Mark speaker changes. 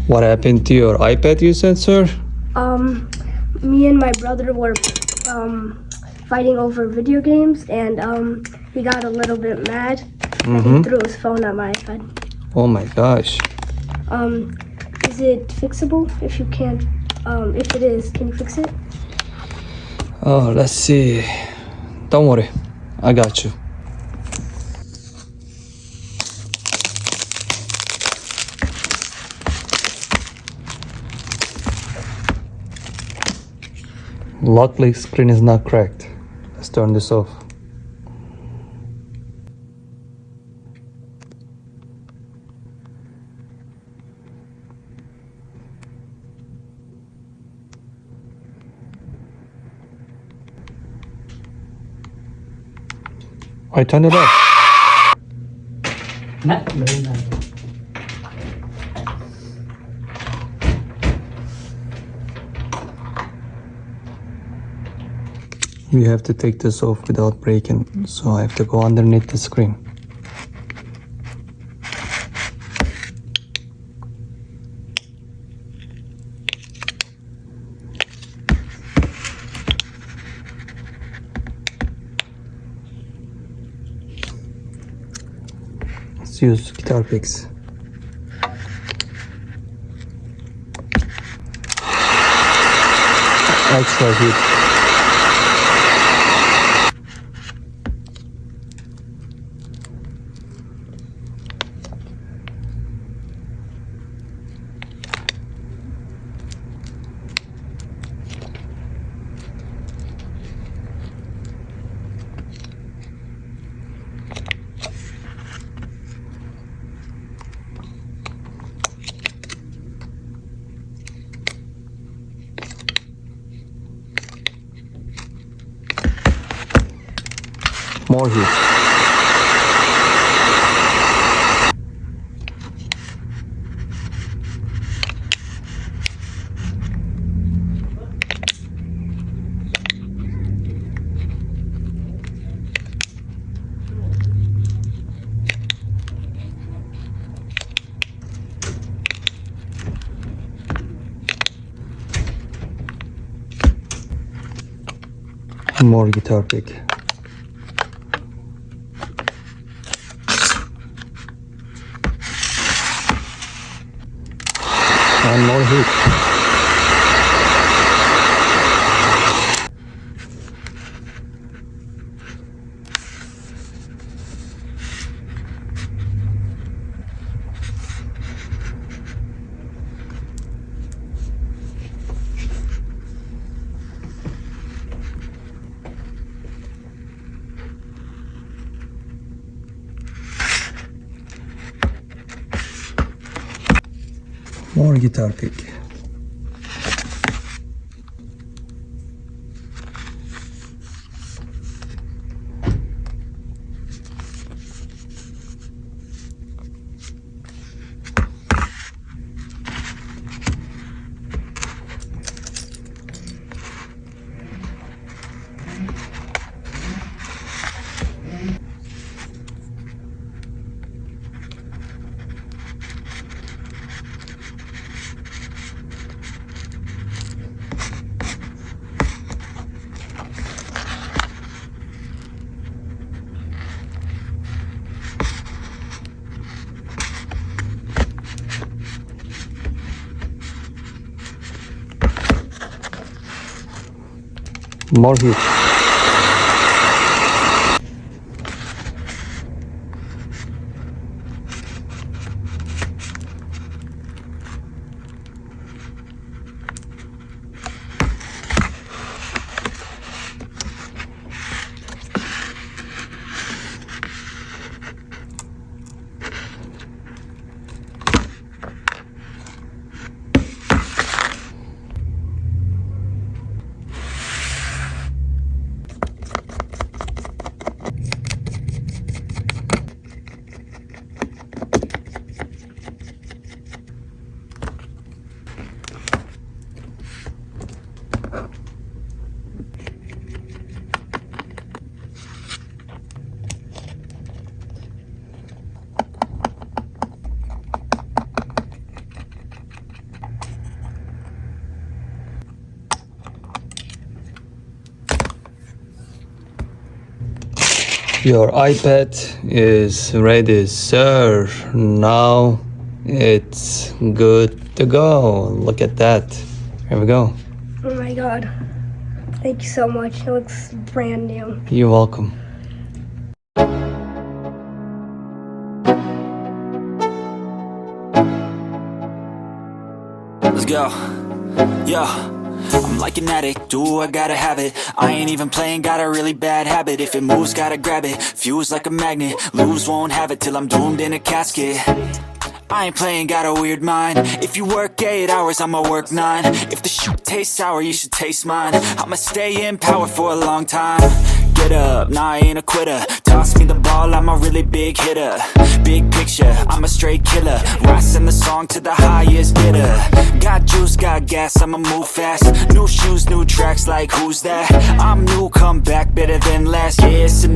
Speaker 1: What happened to your iPad, you said, sir?
Speaker 2: Me and my brother were fighting over video games, and he got a little bit mad. He threw his phone at my iPad.
Speaker 1: Oh my gosh.
Speaker 2: Is it fixable? If you can't, if it is, can you fix it?
Speaker 1: Oh, let's see. Don't worry, I got you. Luckily, screen is not cracked. Let's turn this off. I turned it off. We have to take this off without breaking, so I have to go underneath the screen. Let's use guitar picks. Extra heat. More heat. And more guitar pick. And more heat. More guitar pick. More heat. Your iPad is ready, sir. Now it's good to go. Look at that. Here we go.
Speaker 2: Oh my god. Thank you so much. It looks brand new.
Speaker 1: You're welcome.
Speaker 3: Let's go. Yo, I'm like an addict, do I gotta have it. I ain't even playing, got a really bad habit. If it moves, gotta grab it, fuse like a magnet. Lose, won't have it till I'm doomed in a casket. I ain't playing, got a weird mind. If you work 8 hours, I'ma work 9. If the shoot tastes sour, you should taste mine. I'ma stay in power for a long time. Get up, nah, I ain't a quitter. Toss me the ball, I'm a really big hitter. Big picture, I'm a straight killer. Rising the song to the highest bidder. Got juice, got gas, I'ma move fast. New shoes, new tracks, like who's that? I'm new, come back, better than last. Yeah, it's a